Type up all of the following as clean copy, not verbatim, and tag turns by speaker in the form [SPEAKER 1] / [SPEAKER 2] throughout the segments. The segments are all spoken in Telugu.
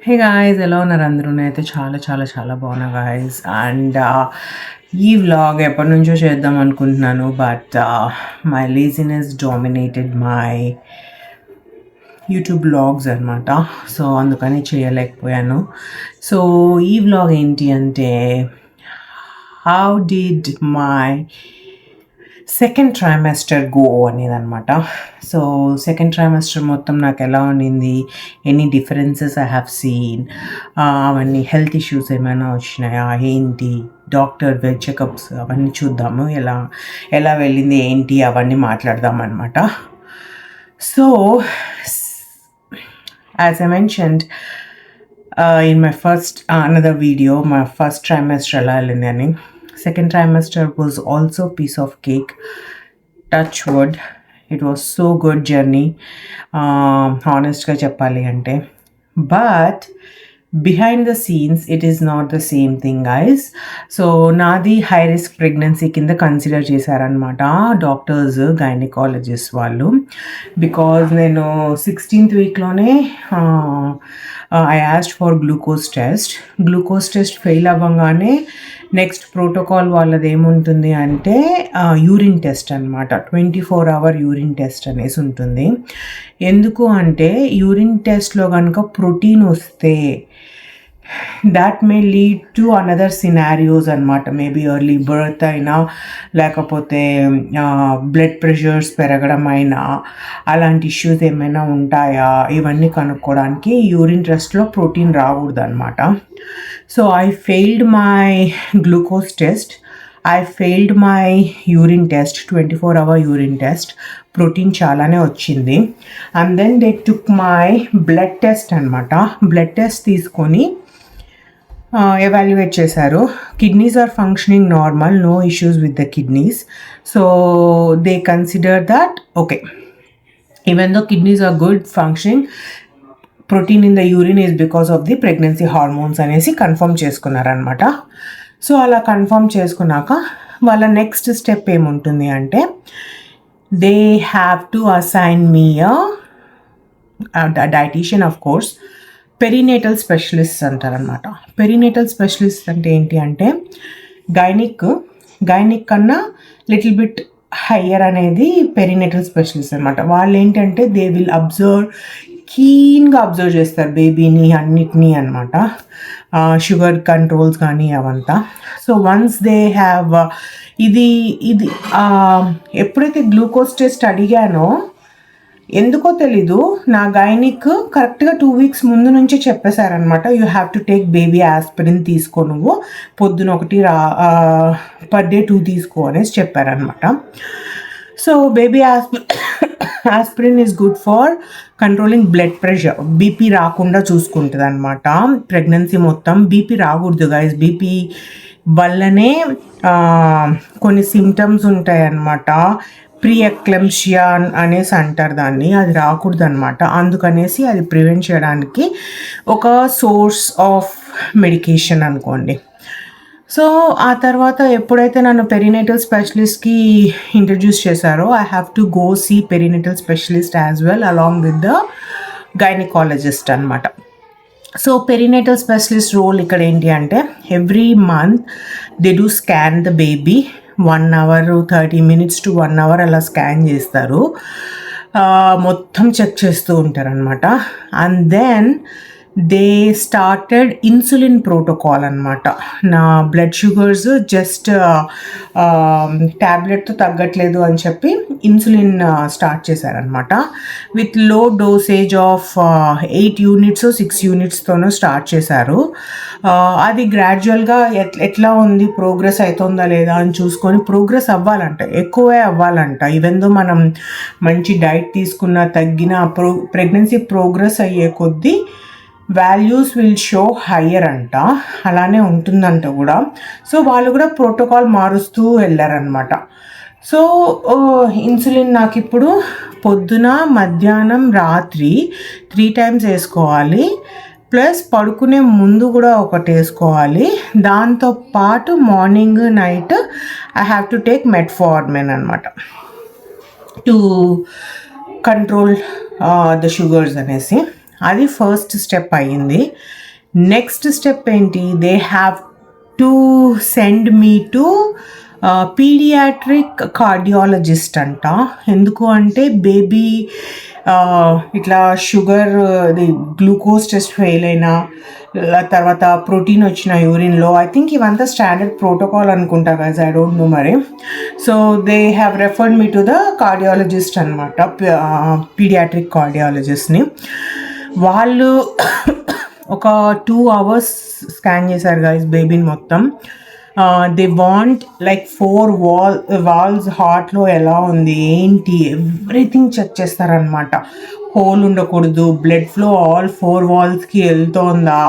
[SPEAKER 1] హే గాయ్స్, ఎలా ఉన్నారు అందరూ? నేనైతే చాలా చాలా చాలా బాగున్నా గాయ్స్. అండ్ ఈ వ్లాగ్ ఎప్పటి నుంచో చేద్దాం అనుకుంటున్నాను, but my laziness dominated my YouTube vlogs అనమాట. సో అందుకని చేయలేకపోయాను. సో ఈ వ్లాగ్ ఏంటి అంటే, how did my second trimester go అనేదన్నమాట. సో సెకండ్ ట్రైమెస్టర్ మొత్తం నాకు ఎలా ఉన్నింది, any differences I have seen, అవన్నీ హెల్త్ ఇష్యూస్ ఏమైనా వచ్చినాయా ఏంటి, డాక్టర్ వెజ్ చెకప్స్ అవన్నీ చూద్దాము, ఎలా ఎలా వెళ్ళింది ఏంటి అవన్నీ మాట్లాడదాం అనమాట. So as I mentioned in my first another video, my first trimester ఎలా వెళ్ళింది అని. Second trimester was also piece of cake. Touch wood. It was so good journey. Honestగా చెప్పాలి అంటే, but behind the scenes it is not the same thing guys. So నాది హై రిస్క్ ప్రెగ్నెన్సీ కింద కన్సిడర్ చేశారనమాట డాక్టర్స్, గైనకాలజిస్ట్ వాళ్ళు. బికాజ్ నేను 16th వీక్లోనే I asked for glucose test fail అవ్వగానే నెక్స్ట్ ప్రోటోకాల్ వాళ్ళది ఏముంటుంది అంటే యూరిన్ టెస్ట్ అనమాట. 24-hour యూరిన్ టెస్ట్ అనేసి ఉంటుంది. ఎందుకు అంటే యూరిన్ టెస్ట్లో కనుక ప్రోటీన్ వస్తే that may lead to another scenarios అనమాట. మేబీ ఎర్లీ బర్త్ అయినా, లేకపోతే బ్లడ్ ప్రెషర్స్ పెరగడం అయినా, అలాంటి ఇష్యూస్ ఏమైనా ఉంటాయా ఇవన్నీ కనుక్కోవడానికి యూరిన్ టెస్ట్లో ప్రోటీన్ రాకూడదు అనమాట. So I failed my glucose test, I failed my urine test, 24-hour urine test. Protein చాలానే వచ్చింది. And then they took my blood test అనమాట. బ్లడ్ టెస్ట్ తీసుకొని ఎవాల్యుయేట్ చేశారు. Kidneys are functioning normal, no issues with the kidneys. So they consider that okay, even though kidneys are good functioning, protein in the urine is because of the pregnancy hormones అనేసి కన్ఫర్మ్ చేసుకున్నారనమాట. సో అలా కన్ఫర్మ్ చేసుకున్నాక వాళ్ళ నెక్స్ట్ స్టెప్ ఏముంటుంది అంటే, they have to assign me dietician, of course. Perinatal specialist అంటారనమాట. పెరినేటల్ స్పెషలిస్ట్ అంటే ఏంటి అంటే, గైనిక్ కన్నా లిటిల్ బిట్ హయ్యర్ అనేది పెరినేటల్ స్పెషలిస్ట్ అనమాట. వాళ్ళు ఏంటంటే దే విల్ కీన్గా అబ్జర్వ్ చేస్తారు బేబీని అన్నిటినీ అనమాట, షుగర్ కంట్రోల్స్ కానీ అవంతా. సో వన్స్ దే హ్యావ్ ఇది ఎప్పుడైతే గ్లూకోజ్ టెస్ట్ అడిగానో, ఎందుకో తెలీదు, నా గైనిక్ కరెక్ట్గా 2 weeks ముందు నుంచి చెప్పేశారనమాట, you have to take baby aspirin తీసుకో, నువ్వు పొద్దున ఒకటి పర్ డే 2 తీసుకో అనేసి చెప్పారనమాట. So baby aspirin is good for controlling blood pressure, BP రాకుండా చూసుకుంటుంది అనమాట. ప్రెగ్నెన్సీ మొత్తం బీపీ రాకూడదు గైస్. బీపీ వల్లనే కొన్ని సిమ్టమ్స్ ఉంటాయన్నమాట. ప్రీఎక్లెంప్షియా అనేసి అంటారు దాన్ని, అది రాకూడదు అనమాట. అందుకనేసి అది ప్రివెంట్ చేయడానికి ఒక సోర్స్ ఆఫ్ మెడికేషన్ అనుకోండి. సో ఆ తర్వాత ఎప్పుడైతే నన్ను పెరినేటల్ స్పెషలిస్ట్కి ఇంట్రడ్యూస్ చేశారో, I have to go see perinatal specialist as well along with the gynaecologist అనమాట. సో పెరినేటల్ స్పెషలిస్ట్ రోల్ ఇక్కడ ఏంటి అంటే, every month they do scan the baby. 1 hour 30 minutes to 1 hour అలా స్కాన్ చేస్తారు, మొత్తం చెక్ చేస్తూ ఉంటారనమాట. And then they started insulin protocol అనమాట. నా బ్లడ్ షుగర్స్ జస్ట్ ట్యాబ్లెట్తో తగ్గట్లేదు అని చెప్పి ఇన్సులిన్ స్టార్ట్ చేశారనమాట. With low dosage of 8 units 6 unitsతోనూ స్టార్ట్ చేశారు. అది గ్రాడ్యువల్గా ఎట్లా ఉంది, ప్రోగ్రెస్ అవుతుందా లేదా అని చూసుకొని, ప్రోగ్రెస్ అవ్వాలంట, ఎక్కువే అవ్వాలంట. ఈవెన్ దో మనం మంచి డైట్ తీసుకున్న తగ్గిన ప్రెగ్నెన్సీ ప్రోగ్రెస్ అయ్యే కొద్దీ వాల్యూస్ విల్ షో హయ్యర్ అంట, అలానే ఉంటుందంట కూడా. సో వాళ్ళు కూడా ప్రోటోకాల్ మారుస్తూ వెళ్ళారనమాట. సో ఇన్సులిన్ నాకు ఇప్పుడు పొద్దున, మధ్యాహ్నం, రాత్రి 3 times వేసుకోవాలి, ప్లస్ పడుకునే ముందు కూడా ఒకటి వేసుకోవాలి. దాంతోపాటు morning night I have to take metformin అనమాట టు కంట్రోల్ ద షుగర్స్ అనేసి. అది ఫస్ట్ స్టెప్ అయ్యింది. నెక్స్ట్ స్టెప్ ఏంటి, they have to send me to paediatric cardiologist అంట. ఎందుకు అంటే బేబీ ఇట్లా షుగర్ ఇది గ్లూకోజ్ టెస్ట్ ఫెయిల్ అయినా, తర్వాత ప్రోటీన్ వచ్చిన యూరిన్లో, ఐ థింక్ ఇవంతా స్టాండర్డ్ ప్రోటోకాల్ అనుకుంటా గైస్, ఐ డోంట్ నో మరి. So they have referred me to the cardiologist అనమాట, పీడియాట్రిక్ కార్డియాలజిస్ట్ని. వాళ్ళు ఒక 2 hours స్కాన్ చేశారు గైస్ బేబీని మొత్తం. దే వాంట్ లైక్ 4 వాల్స్ హార్ట్లో ఎలా ఉంది ఏంటి ఎవ్రీథింగ్ చెక్ చేస్తారనమాట. హోల్ ఉండకూడదు, బ్లడ్ ఫ్లో ఆల్ 4 వాల్స్కి వెళ్తోందా,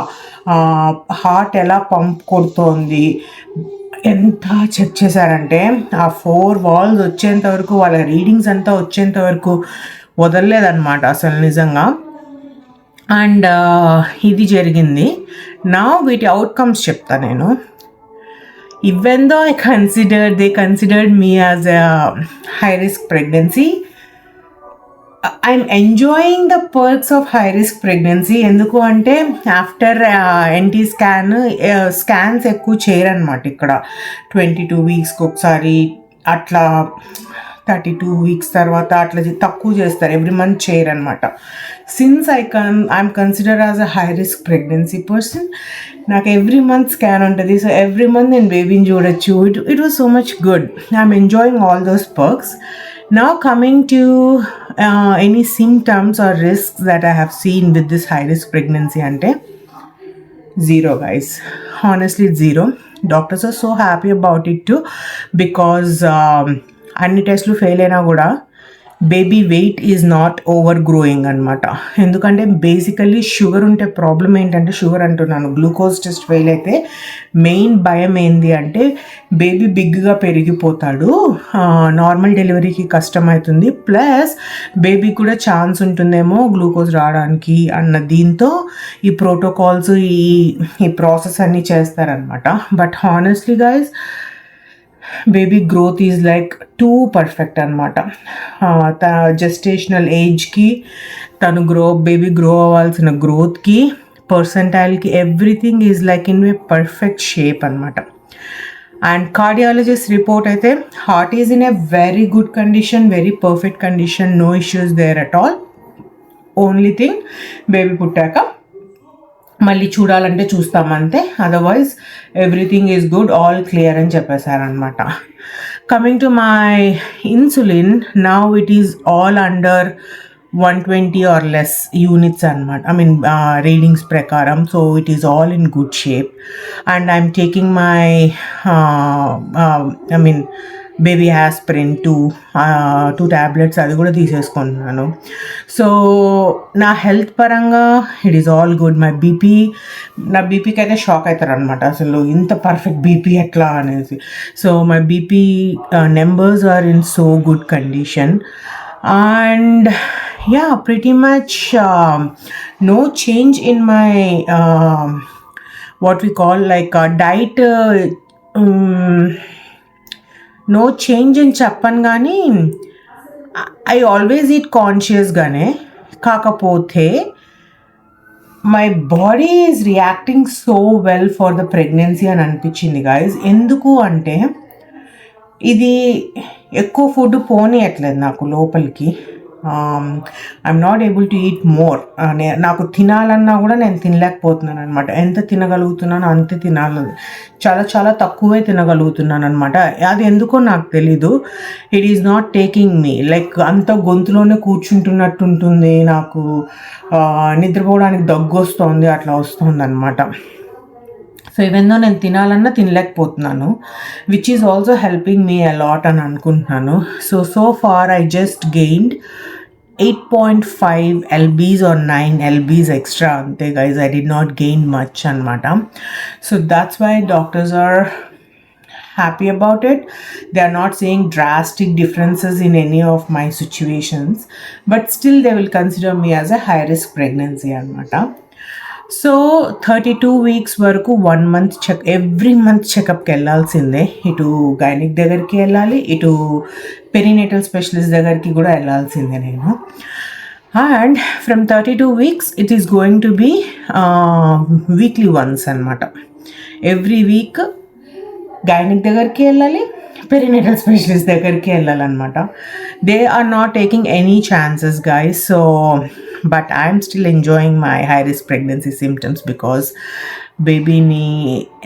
[SPEAKER 1] హార్ట్ ఎలా పంప్ కొడుతోంది, ఎంత చెక్ చేశారంటే ఆ 4 వాల్స్ వచ్చేంత వరకు, వాళ్ళ రీడింగ్స్ అంతా వచ్చేంత వరకు వదలలేదన్నమాట అసలు నిజంగా. అండ్ ఇది జరిగింది. నా వీటి అవుట్కమ్స్ చెప్తా నేను. Even though they considered me as a high-risk pregnancy, I'm enjoying the perks of high-risk pregnancy. ఎందుకు అంటే ఆఫ్టర్ ఎన్టీ స్కాన్స్ ఎక్కువ చేయరనమాట ఇక్కడ. 22 weeksకి ఒకసారి, అట్లా 32 weeks తర్వాత అట్లా తక్కువ చేస్తారు, ఎవ్రీ మంత్ చేయరనమాట. Since I'm consider as a high risk pregnancy person, నాకు ఎవ్రీ మంత్ స్కాన్ ఉంటుంది. సో ఎవ్రీ మంత్ నేను బేబీని చూడొచ్చు. It was so much good. I'm enjoying all those perks. Now coming to any symptoms or risks that I have seen with this high risk pregnancy ante, zero guys, honestly zero. Doctors are so happy about it too, because అన్ని టెస్ట్లు ఫెయిల్ అయినా కూడా baby wait is not over growing అనమాట. ఎందుకంటే బేసికల్లీ షుగర్ ఉంటే ప్రాబ్లం ఏంటంటే, షుగర్ అంటున్నాను, గ్లూకోజ్ టెస్ట్ ఫెయిల్ అయితే మెయిన్ భయం ఏంది అంటే బేబీ బిగ్గా పెరిగిపోతాడు, నార్మల్ డెలివరీకి కష్టమవుతుంది, ప్లస్ బేబీ కూడా ఛాన్స్ ఉంటుందేమో గ్లూకోజ్ రావడానికి అన్న దీంతో ఈ ప్రోటోకాల్స్ ఈ ప్రాసెస్ అన్నీ చేస్తారనమాట. But honestly guys, baby growth is like two perfect అనమాట. జెస్టేషనల్ ఏజ్కి తను బేబీ గ్రో అవ్వాల్సిన గ్రోత్కి, పర్సంటైల్కి, everything is like in a perfect shape అనమాట. అండ్ కార్డియాలజిస్ట్ రిపోర్ట్ అయితే heart is in a very good condition, very perfect condition, no issues there at all. Only thing baby పుట్టాక మళ్ళీ చూడాలంటే చూస్తామంతే, otherwise everything is good, all clear అని చెప్పేశారనమాట. Coming to my insulin, now it is all under 120 or less units అనమాట, ఐ మీన్ రీడింగ్స్ ప్రకారం. So it is all in good shape. And I'm taking my I mean baby aspirin 2 tablets, అది కూడా తీసేసుకుంటున్నాను. సో నా హెల్త్ పరంగా ఇట్ ఈస్ ఆల్ గుడ్. నా బీపీకి అయితే షాక్ అవుతారు అనమాట, అసలు ఇంత పర్ఫెక్ట్ బీపీ ఎట్లా అనేసి. So my BP numbers are in so good condition. And yeah, pretty much no change in my what we call like diet, no change in చెప్పను కానీ ఐ ఆల్వేస్ ఈట్ కాన్షియస్గానే. కాకపోతే my body is reacting so well for the pregnancy అని అనిపించింది గాయస్. ఎందుకు అంటే ఇది ఎక్కువ ఫుడ్ పోనీయట్లేదు నాకు లోపలికి. I'm not able to eat more. నాకు తినాలన్నా కూడా నేను తినలేకపోతున్నాను అనమాట. ఎంత తినగలుగుతున్నానో అంతే తినాలి, చాలా చాలా తక్కువే తినగలుగుతున్నాను అనమాట. అది ఎందుకో నాకు తెలీదు. It is not taking me, like అంత గొంతులోనే కూర్చుంటున్నట్టు ఉంటుంది నాకు, నిద్రపోవడానికి దగ్గు వస్తుంది, అట్లా వస్తుంది అనమాట. సో ఈవెన్ దో నేను తినాలన్నా తినలేకపోతున్నాను, which is also helping me a lot అని అనుకుంటున్నాను. So far I just gained 8.5 lbs or 9 lbs extra ante guys. I did not gain much anamata. So that's why doctors are happy about it. They are not saying drastic differences in any of my situations, but still they will consider me as a high risk pregnancy anamata. So 32 weeks వరకు 1 month ఎవ్రీ మంత్ చెకప్కి వెళ్ళాల్సిందే. ఇటు గైనిక్ దగ్గరికి వెళ్ళాలి, ఇటు పెరినేటల్ స్పెషలిస్ట్ దగ్గరికి కూడా వెళ్ళాల్సిందే నేను. And from 32 weeks it is going to be weekly once అనమాట. ఎవ్రీ వీక్ గైనిక్ దగ్గరికి వెళ్ళాలి, పెరినేటల్ స్పెషలిస్ట్ దగ్గరికి వెళ్ళాలన్నమాట. They are not taking any chances guys. So but I'm still enjoying my high risk pregnancy symptoms because బేబీని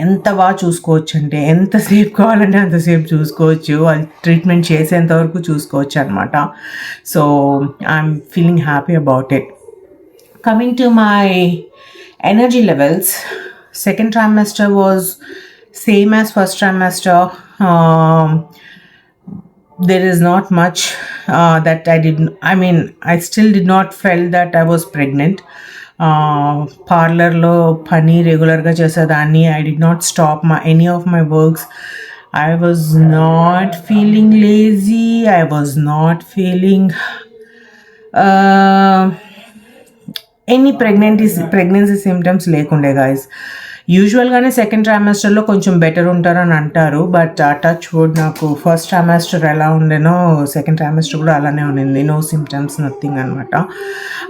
[SPEAKER 1] ఎంత బాగా చూసుకోవచ్చు అంటే ఎంతసేపు కావాలంటే అంతసేపు చూసుకోవచ్చు, వాళ్ళు ట్రీట్మెంట్ చేసేంత వరకు చూసుకోవచ్చు అనమాట. So I'm feeling happy about it. Coming to my energy levels, second trimester was same as first trimester. There is not much that I still did not felt that I was pregnant. పార్లర్లో పని రెగ్యులర్గా చేసేదాన్ని. I did not stop any of my works. I was not feeling lazy, I was not feeling any pregnancy symptoms లేకుండే గాయస్. యూజువల్గానే సెకండ్ ట్రైమాస్టర్లో కొంచెం బెటర్ ఉంటారని అంటారు, బట్ టచ్ వుడ్ నాకు ఫస్ట్ ట్రైమాస్టర్ ఎలా ఉండేనో సెకండ్ ట్రైమాస్టర్ కూడా అలానే ఉండింది. నో సిమ్టమ్స్, నథింగ్ అనమాట.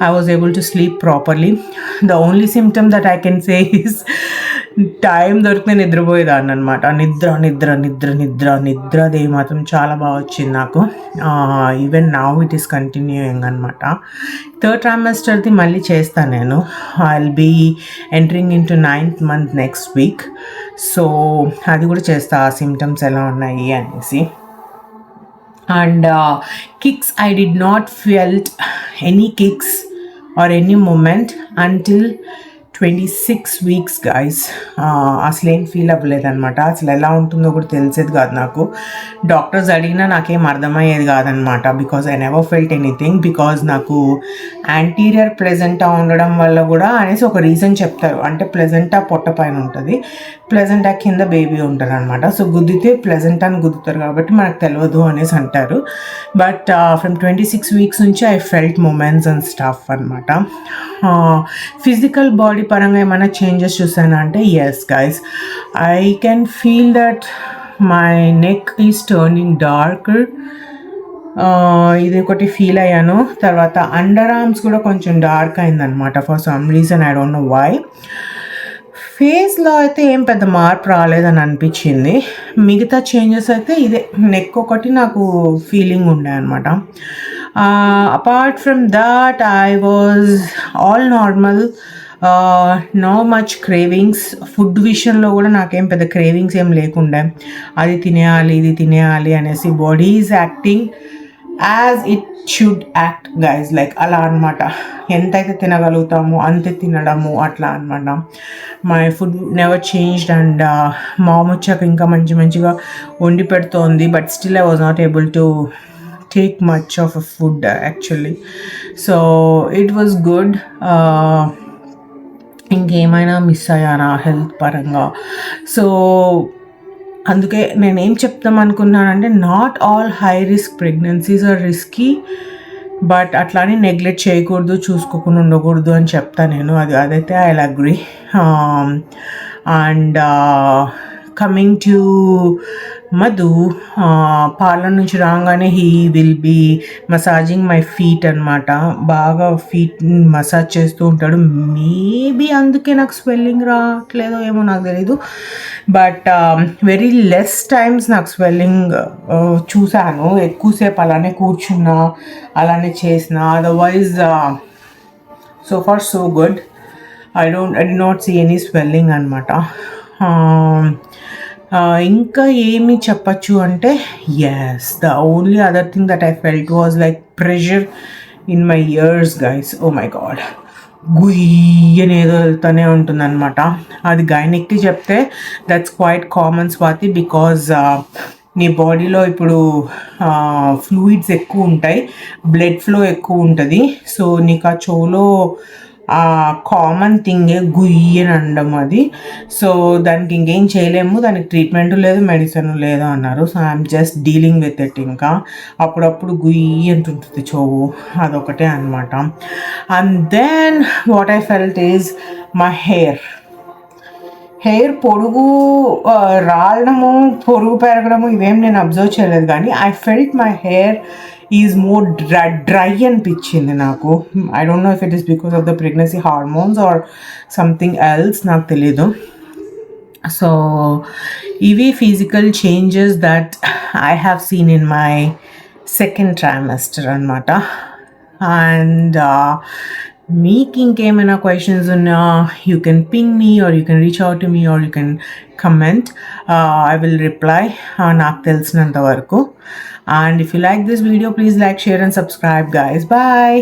[SPEAKER 1] I was able to sleep properly. The only symptom that I can say is time దొరికితే నిద్రపోయేదాన్ని అనమాట. నిద్రది మాత్రం చాలా బాగా వచ్చింది నాకు. Even now it is continuing అనమాట. థర్డ్ ట్రైమాస్టర్ది మళ్ళీ చేస్తాను నేను. I will be entering in to 9th month next week. So అది కూడా చేస్తా, ఆ సిమ్టమ్స్ ఎలా ఉన్నాయి అనేసి. And kicks, I did not felt any kicks or any movement until 26 weeks guys. అసలు ఏం ఫీల్ అవ్వలేదన్నమాట. అసలు ఎలా ఉంటుందో కూడా తెలిసేది కాదు నాకు. డాక్టర్స్ అడిగినా నాకేం అర్థమయ్యేది కాదనమాట. Because I never felt anything. Because నాకు యాంటీరియర్ ప్లెజెంటా ఉండడం వల్ల కూడా అనేసి ఒక రీజన్ చెప్తారు. అంటే ప్లెజెంటా పొట్ట పైన ఉంటుంది, ప్లెజెంటా కింద బేబీ ఉంటారు అనమాట. సో గుద్దితే ప్లెజెంటాని గుద్దుతారు కాబట్టి మనకు తెలియదు అనేసి అంటారు. బట్ ఫ్రమ్ 26 weeks నుంచి I felt movements and stuff అనమాట. ఫిజికల్ బాడీ పరంగా ఏమైనా చేంజెస్ చూసాను అంటే yes guys, I can feel that my neck is turning darker. ఇది ఒకటి ఫీల్ అయ్యాను. తర్వాత అండర్ ఆర్మ్స్ కూడా కొంచెం డార్క్ అయిందనమాట for some reason, I don't know why. ఫేస్లో అయితే ఏం పెద్ద మార్పు రాలేదని అనిపించింది. మిగతా చేంజెస్ అయితే ఇదే నెక్ ఒకటి నాకు ఫీలింగ్ ఉండే అనమాట. Apart from that I was all normal. No much cravings. Food విషయంలో కూడా నాకేం పెద్ద క్రేవింగ్స్ ఏం లేకుండే. అది తినేయాలి ఇది తినేయాలి అనేసి body is acting as it should act guys. Like అలా అనమాట. ఎంతైతే తినగలుగుతామో అంతే తినడము అట్లా అనమాట. My food never changed. And mom వచ్చాక ఇంకా మంచిగా వండి పెడుతోంది. But still I was not able to take much of a food actually. So it was good. ఇంకేమైనా మిస్ అయ్యానా హెల్త్ పరంగా? సో అందుకే నేనేం చెప్తాం అనుకున్నానంటే not all high risk pregnancies are risky, but అట్లానే నెగ్లెక్ట్ చేయకూడదు, చూసుకోకుండా ఉండకూడదు అని చెప్తాను నేను. అదైతే I will agree. And coming to Madhu, parlour నుంచి రాగానే he will be massaging my feet అనమాట. బాగా ఫీట్ మసాజ్ చేస్తూ ఉంటాడు. మేబీ అందుకే నాకు స్వెల్లింగ్ రావట్లేదో ఏమో నాకు తెలీదు. బట్ వెరీ లెస్ టైమ్స్ నాకు స్వెల్లింగ్ చూశాను. ఎక్కువసేపు అలానే కూర్చున్నా, అలానే చేసిన. Otherwise so far so good. I did not see any swelling అనమాట. ఇంకా ఏమి చెప్పచ్చు అంటే yes, the only other thing that I felt was like pressure in my ears guys. Oh my god, గుయ్యని ఏదో వెళ్తూనే ఉంటుందన్నమాట. అది గైనిక్కి చెప్తే that's quite common Swathi. Because నీ బాడీలో ఇప్పుడు ఫ్లూయిడ్స్ ఎక్కువ ఉంటాయి, బ్లడ్ ఫ్లో ఎక్కువ ఉంటుంది. సో నీకు ఆ చెవులో కామన్ థింగే గుయ్యని అనడం అది. సో దానికి ఇంకేం చేయలేము, దానికి ట్రీట్మెంట్ లేదు, మెడిసిన్ లేదు అన్నారు. So I'm just dealing with it. ఇంకా అప్పుడప్పుడు గుయ్యి అంటుంటుంది చెవు, అదొకటే అనమాట. And then what I felt is my hair. Hair పొడుగు రాలడము, పొడుగు పెరగడము ఇవేం నేను అబ్జర్వ్ చేయలేదు, కానీ I felt my hair is more dry అనిపించింది నాకు. I don't know if it is because of the pregnancy hormones or something else, నాకు తెలీదు. సో ఇవి physical changes that I have seen in my second trimester అనమాట. అండ్ మీకు ఇంకేమైనా క్వశ్చన్స్ ఉన్నా you can ping me or you can reach out to me or you can comment. I will reply నాకు తెలిసినంత వరకు. And if you like this video, please like, share and subscribe guys. Bye.